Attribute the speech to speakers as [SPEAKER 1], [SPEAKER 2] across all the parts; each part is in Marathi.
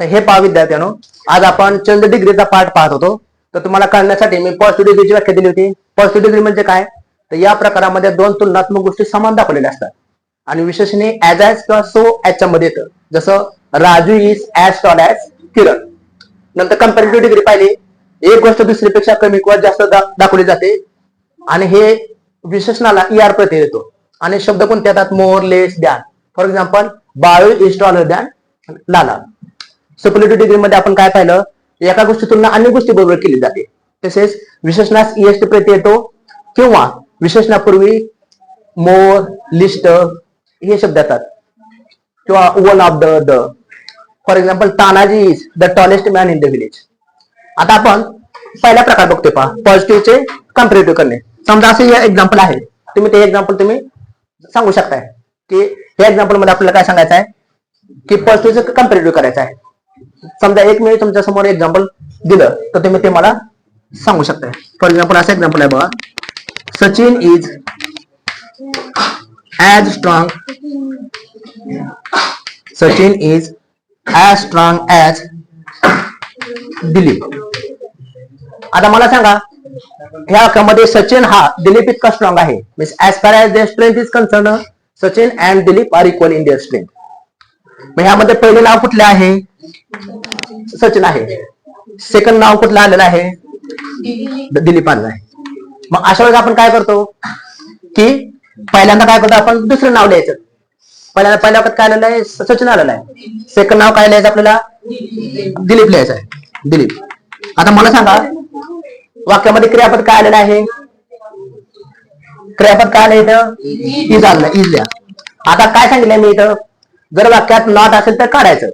[SPEAKER 1] तर हे पहा विद्यार्थ्यांनो, आज आपण चंद डिग्रीचा पाठ पाहत होतो. तर तुम्हाला कळण्यासाठी मी पॉझिटिव्ह डिग्रीची व्याख्या दिली होती. पॉझिटिव्ह डिग्री म्हणजे काय, तर या प्रकारामध्ये दोन तुलनात्मक गोष्टी समान दाखवलेल्या असतात आणि विशेषणे ऍज किंवा सो च्या मध्ये येतं. जसं Raju is as tall as Kiran. नंतर कंपॅरेटिव्ह डिग्री पाहिली, एक गोष्ट दुसरीपेक्षा कमी किंवा जास्त दाखवली जाते आणि हे विशेषणाला ER प्रत्यय येतो आणि शब्द कोणते येतात, more, less, than. For example, Balu is taller than Lala. Superlative degree मध्ये आपण काय पाहिलं, एका गोष्टी तुलना अन्य गोष्टी बरोबर केली जाते. तसेच विशेषणास EST प्रत्यय येतो किंवा विशेषणापूर्वी मोर, लिस्ट हे शब्द येतात किंवा one of the. For example, Tanaji is the tallest man in the village. आता आपण पहिला प्रकार बघतोय पहा, पॉझिटिव्हचे कंपॅरेटिव्ह करणे. समजा असे हे एक्झाम्पल आहे, तुम्ही ते एक्झाम्पल तुम्ही सांगू शकताय की हे एक्झाम्पल मध्ये आपल्याला काय सांगायचं आहे की पॉझिटिव्हचं कंपॅरेटिव्ह करायचं आहे. समजा एक मी तुमच्या समोर एक्झाम्पल दिलं तर तुम्ही ते मला सांगू शकताय. फॉर एक्झाम्पल असं एक्झाम्पल आहे बघा, Sachin is as strong, Sachin is as strong as Dilip. आता मला सांगा, ह्या वाक्यामध्ये सचिन हा दिलीप इतका स्ट्रॉंग आहे. Means as far as their strength is concern, Sachin and Dilip are equal in their strength. मग ह्यामध्ये पहिले नाव कुठले आहे, सचिन आहे. सेकंड नाव कुठलं आलेलं आहे, दिलीप आलेलं आहे. मग अशा वेळेस आपण काय करतो की पहिल्यांदा काय करतो, आपण दुसरं नाव लिहायचं. पहिल्या वखत काय आलेलं आहे, सचिन आलेलं आहे. सेकंड नाव काय लिहायचं आपल्याला, दिलीप लिहायचं आहे, दिलीप. आता मला सांगा, वाक्यामध्ये क्रियापद काय आलेलं आहे, क्रियापद काय आलं इथं, इज आलेलं, इज लिहा. आता काय सांगितलंय मी इथं, जर वाक्यात नॉट असेल तर काढायचं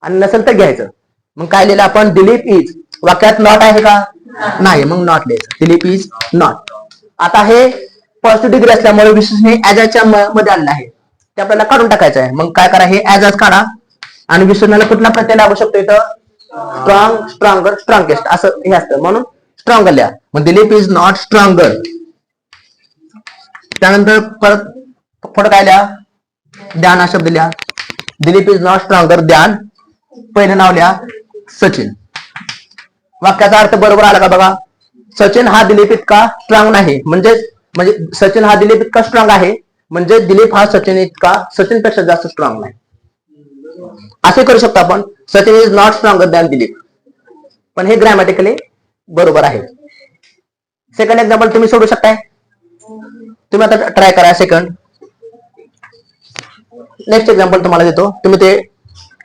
[SPEAKER 1] आणि नसेल तर घ्यायचं. मग काय लिहिलं आपण, दिलीप इज. वाक्यात नॉट आहे का, नाही, मग नॉट लिहायचं, दिलीप इज नॉट. आता हे पॉझिटिव्ह डिग्री असल्यामुळे विशेषणे ऍजच्या मध्ये आलेलं आहे, ते आपल्याला काढून टाकायचं आहे. मग काय करा, हे ऍज काढा आणि विशेषणाला कुठला प्रत्यय लागू शकतो इथं, स्ट्रॉंग, स्ट्रॉंगर, स्ट्रॉंगेस्ट असं हे असतं, म्हणून स्ट्रॉंगर लिहा. मग दिलीप इज नॉट स्ट्रॉंगर. त्यानंतर परत पुढे काय लिहा, द्यान हा शब्द लिहा. दिलीप इज नॉट स्ट्रॉंगर द्यान. पहिलं नाव लिहा, सचिन. वाक्याचा अर्थ बरोबर आला का बघा, सचिन हा दिलीप इतका स्ट्रॉंग नाही, म्हणजे सचिन हा दिलीप इतका स्ट्रॉंग आहे, म्हणजे दिलीप हा सचिन पेक्षा जास्त स्ट्रॉंग नाही. असे करू शकतो आपण, Sachin is not stronger than Dilip. पण हे ग्रॅमॅटिकली बरोबर आहे. सेकंड एक्झाम्पल तुम्ही सोडू शकताय, तुम्ही आता ट्राय करा सेकंड. नेक्स्ट एक्झाम्पल तुम्हाला देतो, तुम्ही ते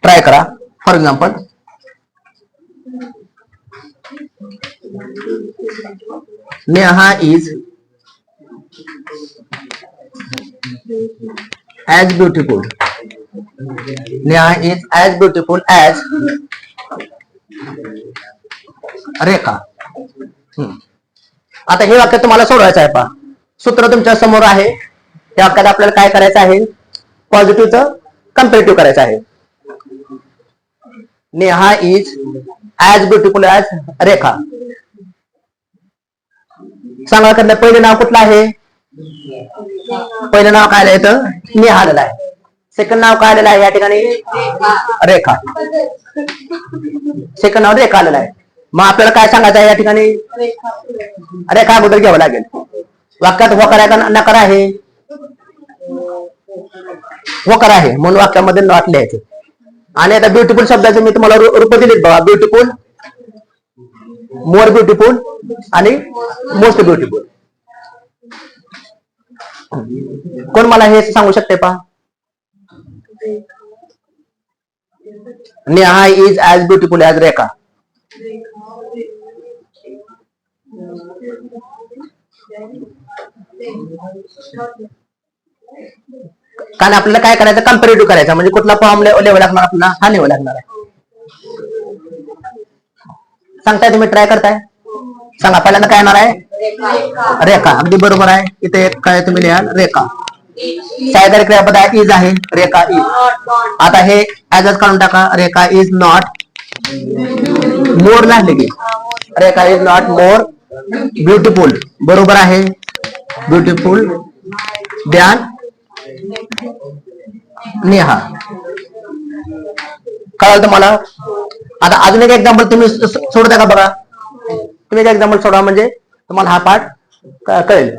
[SPEAKER 1] ट्राय करा. For example, Neha is as beautiful. Neha is as beautiful as Rekha. आता हे वाक्य तुम्हाला सोडवायचं आहे पहा. सूत्र तुमच्या समोर आहे. त्या वाक्यात आपल्याला काय करायचं आहे, पॉझिटिव्हचं कंपॅरेटिव्ह करायचं आहे. Neha is as beautiful as Rekha. सांगा करण्यात पहिले नाव कुठलं आहे, पहिलं नाव काय आलं इथं, नेहा आलेलं आहे. सेकंड नाव काय आलेलं आहे या ठिकाणी, रेखा. सेकंड नाव रेखा आलेलं आहे. मग आपल्याला काय सांगायचं आहे या ठिकाणी, रेखा अगोदर घ्यावं लागेल. वाक्यात वकार आहे का नकार आहे, वकार आहे, म्हणून वाक्यामध्ये नॉट लिहायचं. आणि आता ब्युटिफुल शब्दाचे मी तुम्हाला रूप दिलीत बघा, ब्युटिफुल, मोर ब्युटिफुल आणि मोस्ट ब्युटिफुल. कोण मला हे सांगू शकते पहा, Neha is as beautiful as Rekha. कारण आपल्याला काय करायचं, कंपॅरेटिव्ह करायचं, म्हणजे कुठला फॉर्म लेवल लागणार आपल्याला, हा लेवल लागणार आहे. सांगताय तुम्ही, ट्राय करताय, सांगा. पहिल्यांदा काय येणार आहे, रेखा. अगदी बरोबर आहे. इथे काय तुम्ही लिहाल, रेखा. सहाय्यकारी क्रियापद आहे, इज आहे, रेखा इज. आता हे ऍजच काढून टाका, रेखा इज नॉट मोर लागले की, रेखा इज नॉट मोर ब्युटिफुल. बरोबर आहे, ब्युटिफुल द्यान नेहा. कळालं तुम्हाला? आता अजून एक एक्झाम्पल तुम्ही सोडता का बघा. तुम्ही एक एक्झाम्पल सोडा म्हणजे तुम्हाला हा पाठ कळेल.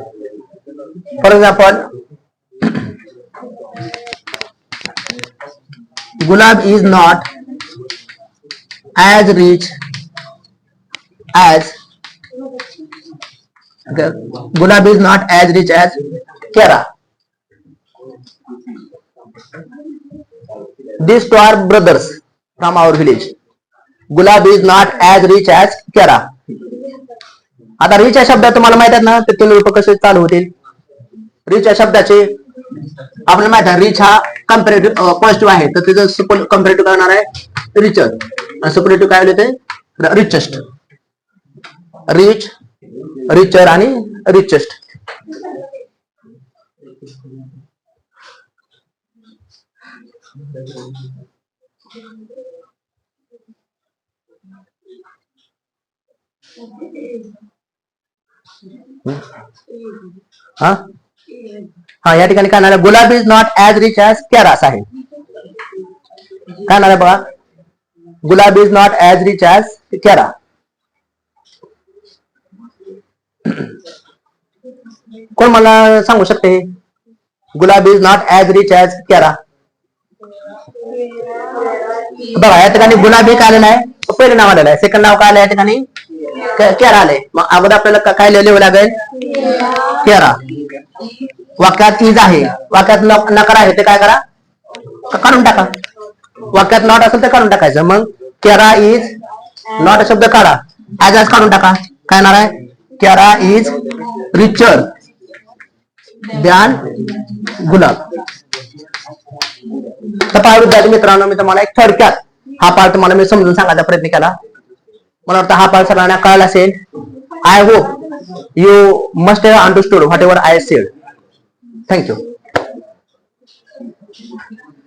[SPEAKER 1] For example, gulab is not as rich as gulab is not as rich as केरा. These two are brothers from our village. Gulab is not as rich as Kera. आता रिच या शब्दात तुम्हाला माहित आहेत ना ते तीन रूप कसे चालू होतील. रिच या शब्दाचे आपल्याला माहित आहे रिच हा कंपॅरेटिव्ह पॉझिटिव्ह आहे, तर त्याचं कंपॅरेटिव्ह काय होणार आहे रिचर, आणि सुपरेटिव्ह काय होते रिचेस्ट. रिच, रिचर आणि रिचेस्ट. हा या ठिकाणी काय नाव आहे, Gulab is not as rich as Kera असं आहे. काय नाव आहे बघा, Gulab is not as rich as Kera. कोण मला सांगू शकते Gulab is not as rich as Kera? बघा या ठिकाणी गुलाब हे काय आलेलं आहे, पहिलं नाव आलेलं आहे. सेकंड नाव काय आलं या ठिकाणी केरा आले. मग अगोदर आपल्याला काय लिहावं लागेल केरा. वाक्यात इज आहे, वाक्यात नकार आहे ते काय करा काढून टाका. वाक्यात नॉट असेल तर काढून टाकायचं. मग केरा इज नॉट शब्द काढा, ॲज ॲज काढून टाका. काय येणार आहे केरा इज रिचर दॅन गुलाब. तर पहा विद्यार्थी मित्रांनो, मी तुम्हाला एक थोडक्यात हा पाठ तुम्हाला मी समजून सांगायचा प्रयत्न केला. मला वाटतं हा पाठ सर्वांना कळला असेल. I hope you must have understood what ever I said. Thank you.